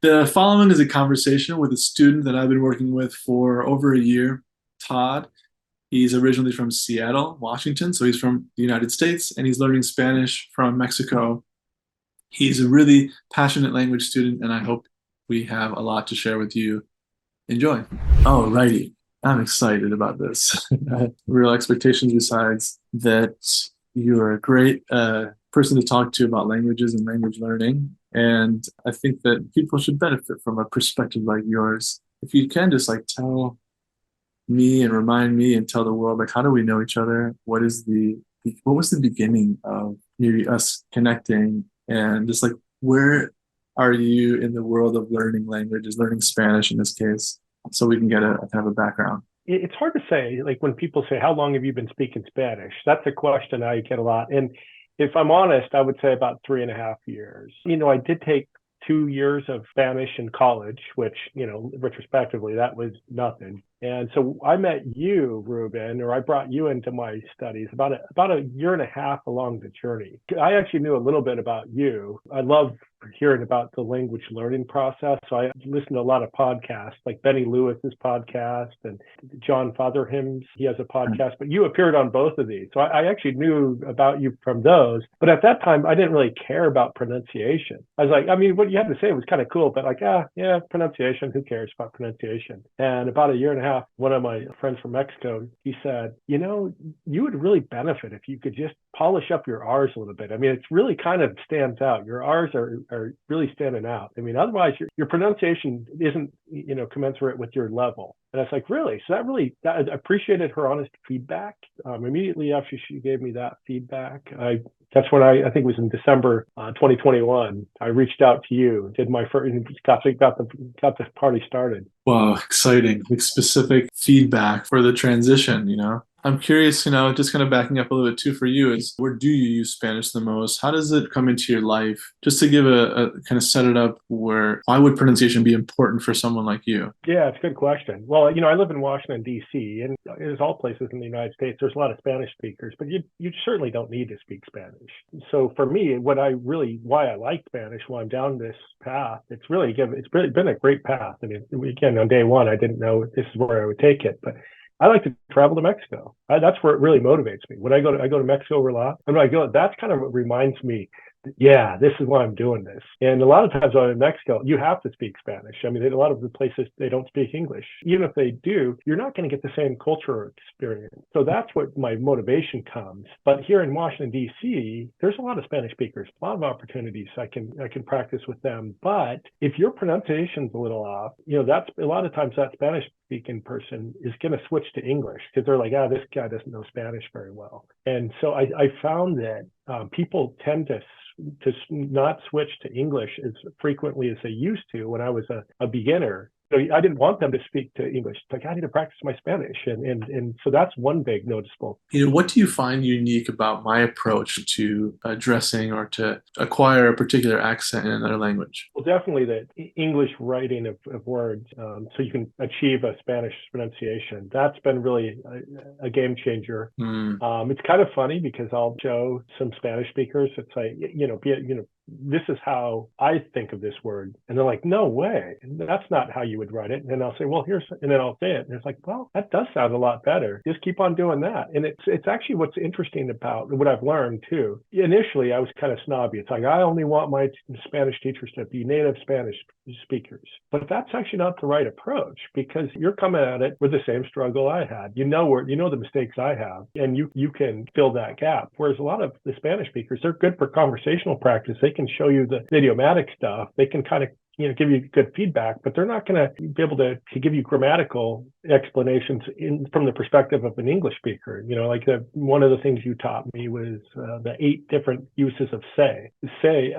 The following is a conversation with a student that I've been working with for over a year, Todd. He's originally from Seattle, Washington, so he's from the United States, and he's learning Spanish from Mexico. He's a really passionate language student, and I hope we have a lot to share with you. Enjoy. Oh, righty. I'm excited about this. Real expectations besides that you're a great person to talk to about languages and language learning. And I think that people should benefit from a perspective like yours. If you can just like tell me and remind me and tell the world, like, how do we know each other? What was the beginning of maybe us connecting, and just like where are you in the world of learning languages, learning Spanish in this case, so we can get a kind of a background. It's hard to say, like when people say, how long have you been speaking Spanish? That's a question I get a lot. And if I'm honest, I would say about 3.5 years. I did take 2 years of Spanish in college, which, retrospectively, that was nothing. And so I met you, Ruben, or I brought you into my studies about a year and a half along the journey. I actually knew a little bit about you. I love hearing about the language learning process. So I listened to a lot of podcasts, like Benny Lewis's podcast and John Fotherham's. He has a podcast, but you appeared on both of these. So I actually knew about you from those. But at that time, I didn't really care about pronunciation. I was like, I mean, what you had to say was kind of cool, but like, yeah, pronunciation, who cares about pronunciation? And about a year and a half, one of my friends from Mexico, he said, you would really benefit if you could just polish up your R's a little bit. I mean, it's really kind of stands out. Your R's are really standing out. I mean, otherwise your pronunciation isn't, commensurate with your level. And I was like, really? So I appreciated her honest feedback. Immediately after she gave me that feedback, that's when I think it was in December 2021, I reached out to you, did my first, got the party started. Wow, exciting. Like specific feedback for the transition. I'm curious, just kind of backing up a little bit too for you is where do you use Spanish the most? How does it come into your life? Just to give a kind of set it up why would pronunciation be important for someone like you? Yeah, it's a good question. Well, I live in Washington, D.C., and as all places in the United States, there's a lot of Spanish speakers, but you certainly don't need to speak Spanish. So for me, why I like Spanish, why I'm down this path, it's really been a great path. I mean, again, on day one, I didn't know this is where I would take it, but I like to travel to Mexico. That's where it really motivates me. When I go to Mexico a lot, and when I go, that's kind of what reminds me, yeah, this is why I'm doing this. And a lot of times when I'm in Mexico, you have to speak Spanish. I mean, a lot of the places, they don't speak English. Even if they do, you're not going to get the same cultural experience. So that's what my motivation comes. But here in Washington, D.C., there's a lot of Spanish speakers, a lot of opportunities I can practice with them. But if your pronunciation's a little off, that's a lot of times that Spanish speaking person is going to switch to English because they're like, this guy doesn't know Spanish very well. And so I found that people tend to not switch to English as frequently as they used to when I was a beginner. So I didn't want them to speak to English. It's like, I need to practice my Spanish. And so that's one big noticeable. What do you find unique about my approach to addressing or to acquire a particular accent in another language? Well, definitely the English writing of words, so you can achieve a Spanish pronunciation. That's been really a game changer. It's kind of funny because I'll show some Spanish speakers. It's like, this is how I think of this word. And they're like, no way. That's not how you would write it. And then I'll say, well, and then I'll say it. And it's like, well, that does sound a lot better. Just keep on doing that. And it's actually what's interesting about what I've learned too. Initially, I was kind of snobby. It's like, I only want my Spanish teachers to be native Spanish speakers. But that's actually not the right approach because you're coming at it with the same struggle I had. You know the mistakes I have, and you can fill that gap. Whereas a lot of the Spanish speakers, they're good for conversational practice. They can show you the idiomatic stuff. They can kind of give you good feedback, but they're not going to be able to give you grammatical explanations from the perspective of an English speaker. One of the things you taught me was the 8 different uses of say. Say,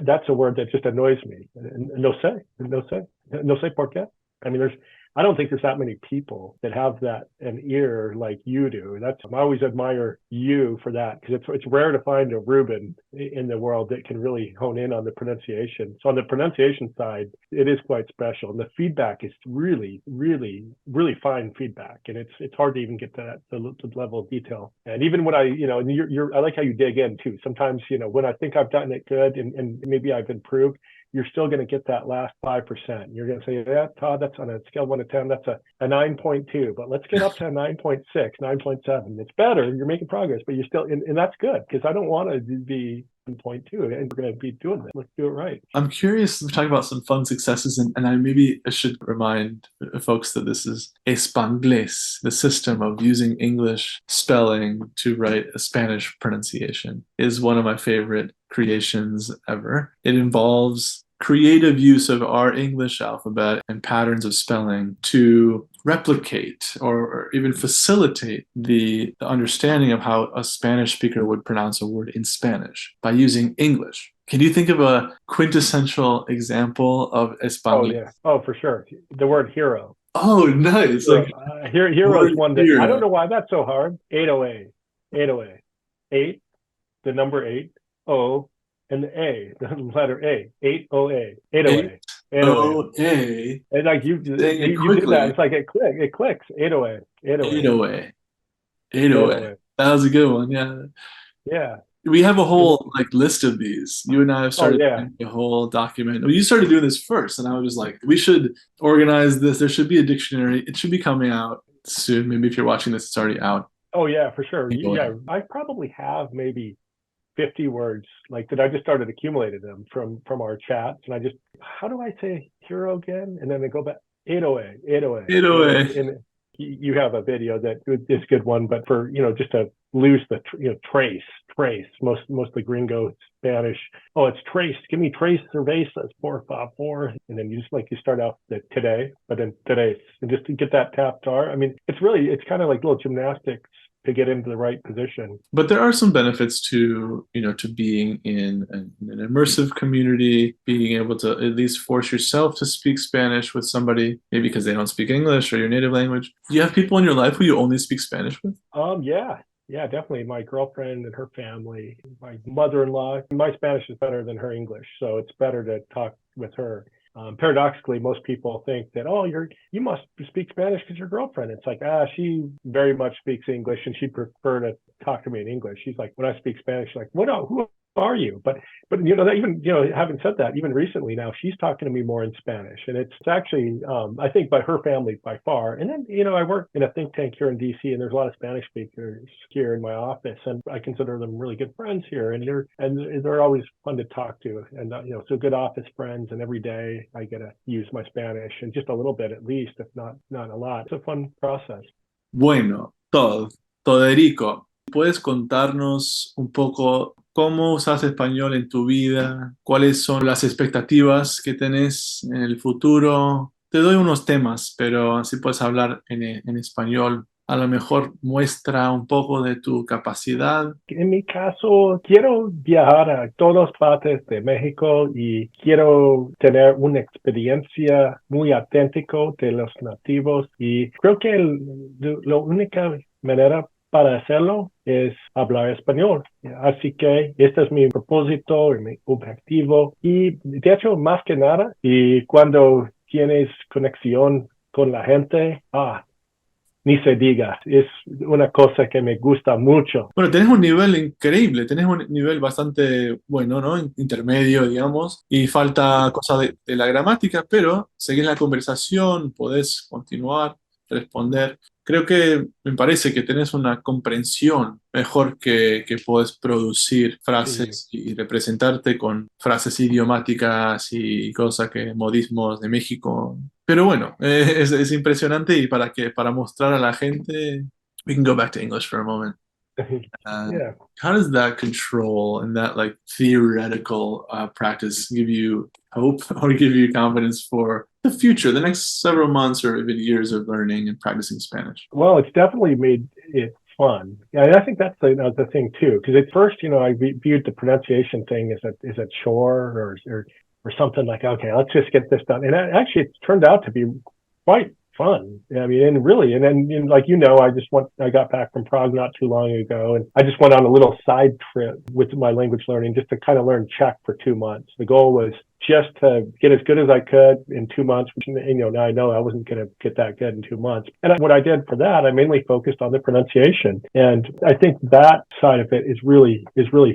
that's a word that just annoys me. No sé por qué. I mean, I don't think there's that many people that have that an ear like you do. I always admire you for that because it's rare to find a Ruben in the world that can really hone in on the pronunciation. So on the pronunciation side, it is quite special, and the feedback is really, really, really fine feedback, and it's hard to even get to the level of detail. And even when I I like how you dig in too. Sometimes when I think I've done it good and maybe I've improved, you're still going to get that last 5%. You're going to say, yeah, Todd, that's on a scale of 1 to 10, that's a 9.2, but let's get up to a 9.6, 9.7. It's better. You're making progress, but you're still, and that's good, because I don't want to be 1.2, and we're going to be doing this. Let's do it right. I'm curious, we're talking about some fun successes, and I should remind folks that this is Español, the system of using English spelling to write a Spanish pronunciation, is one of my favorite creations ever. It involves creative use of our English alphabet and patterns of spelling to replicate or even facilitate the understanding of how a Spanish speaker would pronounce a word in Spanish by using English. Can you think of a quintessential example of Español? Oh, yeah. Oh, for sure. The word hero. Oh, nice. Hero, hero is one that, hero. I don't know why that's so hard. 808. 808. 8, the number 8, O, and the A, the letter A. 808. 808. 808. And like you do that, it's like it clicks. 808. 808. 808. That was a good one. Yeah. Yeah. We have a whole list of these. You and I have started doing a whole document. Well, you started doing this first, and I was just like, we should organize this. There should be a dictionary. It should be coming out soon. Maybe if you're watching this, it's already out. Oh yeah, for sure. Yeah, I probably have maybe 50 words that I just started accumulating them from our chats, and I just, how do I say hero again? And then they go back 808, 808, 808. And you have a video that is a good one, but for just to lose the trace. Most of the gringo Spanish. Oh, it's trace. Give me trace cervezas, por favor. And then you start out today, but then today, and just to get that tapped R. I mean, it's kind of like little gymnastics to get into the right position. But there are some benefits to being in an immersive community, being able to at least force yourself to speak Spanish with somebody, maybe because they don't speak English or your native language. Do you have people in your life who you only speak Spanish with? Yeah, definitely. My girlfriend and her family, my mother-in-law. My Spanish is better than her English, so it's better to talk with her. Paradoxically, most people think that, oh, you must speak Spanish because your girlfriend. It's like, she very much speaks English, and she'd prefer to talk to me in English. She's like, when I speak Spanish, she's like, who are you? But having said that, even recently now, she's talking to me more in Spanish, and it's actually, I think, by her family by far. And then, I work in a think tank here in DC, and there's a lot of Spanish speakers here in my office, and I consider them really good friends here, and they're always fun to talk to, and so good office friends. And every day I get to use my Spanish, and just a little bit at least, if not a lot. It's a fun process. Bueno, Toderico, ¿puedes contarnos un poco cómo usas español en tu vida? ¿Cuáles son las expectativas que tenés en el futuro? Te doy unos temas, pero si puedes hablar en español, a lo mejor muestra un poco de tu capacidad. En mi caso, quiero viajar a todas partes de México y quiero tener una experiencia muy auténtica de los nativos, y creo que la única manera para hacerlo es hablar español. Así que este es mi propósito y mi objetivo. Y de hecho, más que nada, y cuando tienes conexión con la gente, ni se diga, es una cosa que me gusta mucho. Bueno, tenés un nivel increíble, tenés un nivel bastante bueno, ¿no? Intermedio, digamos, y falta cosa de la gramática, pero seguís la conversación, podés continuar, responder. Creo que me parece que tenés una comprensión mejor que podés producir frases y representarte con frases idiomáticas y cosas modismos de México. Pero bueno, es impresionante, y para mostrar a la gente, we can go back to English for a moment. Yeah. How does that control and that theoretical practice give you hope or give you confidence for the future, the next several months or even years of learning and practicing Spanish? Well, it's definitely made it fun. And I think that's the thing too, because at first, I viewed the pronunciation thing as a chore or something like, okay, let's just get this done. And actually, it's turned out to be quite fun. I mean, and really, and then I got back from Prague not too long ago, and I just went on a little side trip with my language learning just to kind of learn Czech for 2 months. The goal was just to get as good as I could in 2 months, which, now I know I wasn't going to get that good in 2 months. And what I did for that, I mainly focused on the pronunciation. And I think that side of it is really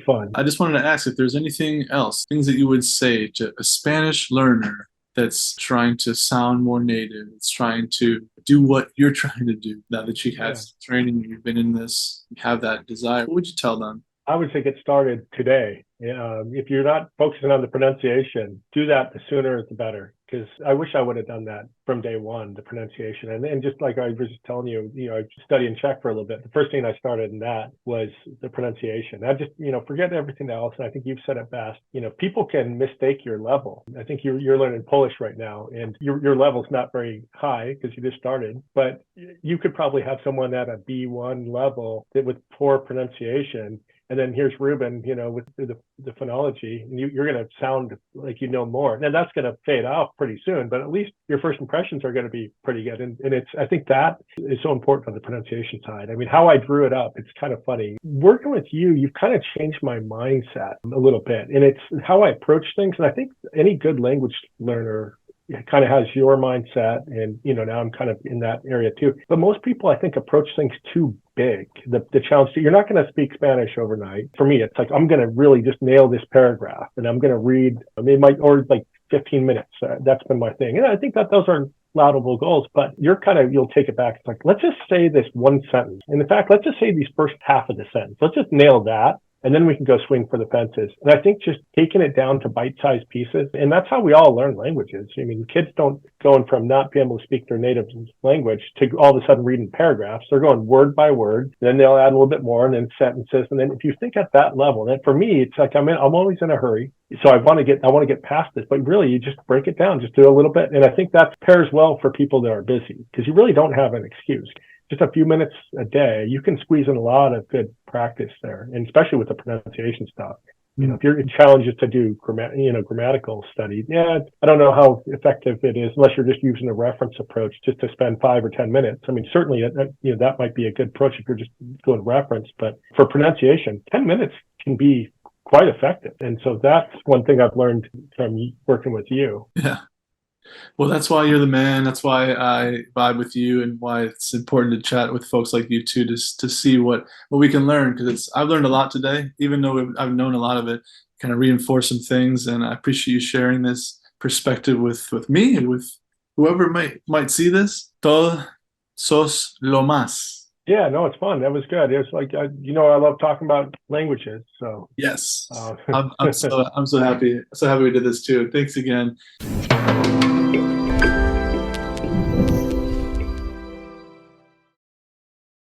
fun. I just wanted to ask if there's anything else, things that you would say to a Spanish learner that's trying to sound more native, it's trying to do what you're trying to do. Now that you had some training, you've been in this, you have that desire, what would you tell them? I would say get started today. If you're not focusing on the pronunciation, do that the sooner the better. Because I wish I would have done that from day one, the pronunciation. And just like I was just telling you, I studied Czech for a little bit. The first thing I started in that was the pronunciation. I just, forget everything else. And I think you've said it best. People can mistake your level. I think you're learning Polish right now, and your level's not very high because you just started. But you could probably have someone at a B1 level with poor pronunciation. And then here's Ruben, with the phonology, and you're going to sound like more. Now that's going to fade off pretty soon, but at least your first impressions are going to be pretty good. And I think that is so important on the pronunciation side. I mean, how I drew it up, it's kind of funny. Working with you've kind of changed my mindset a little bit, and it's how I approach things. And I think any good language learner kind of has your mindset, and now I'm kind of in that area too. But most people, I think, approach things too big. The challenge, you're not going to speak Spanish overnight. For me, it's like I'm going to really just nail this paragraph, and I'm going to read. Or like 15 minutes. That's been my thing, and I think that those are laudable goals. But you'll take it back. It's like, let's just say this one sentence, and in fact, let's just say these first half of the sentence. Let's just nail that. And then we can go swing for the fences. And I think just taking it down to bite-sized pieces, and that's how we all learn languages. I mean, kids don't going from not being able to speak their native language to all of a sudden reading paragraphs. They're going word by word. Then they'll add a little bit more, and then sentences. And then if you think at that level, then for me, it's like I'm always in a hurry. So I want to get past this, but really you just break it down, just do a little bit. And I think that pairs well for people that are busy, because you really don't have an excuse. Just a few minutes a day, you can squeeze in a lot of good practice there, and especially with the pronunciation stuff. If your challenge is to do grammatical study, I don't know how effective it is unless you're just using a reference approach just to spend 5 or 10 minutes. I mean, certainly that might be a good approach if you're just doing reference, but for pronunciation, 10 minutes can be quite effective. And so that's one thing I've learned from working with you. Yeah. Well, that's why you're the man. That's why I vibe with you, and why it's important to chat with folks like you too, just to see what we can learn. Because I've learned a lot today, even though I've known a lot of it. Kind of reinforce some things, and I appreciate you sharing this perspective with me and with whoever might see this. Todd, sos lo más. Yeah, no, it's fun. That was good. It was like, I love talking about languages. So yes, I'm so happy we did this too. Thanks again.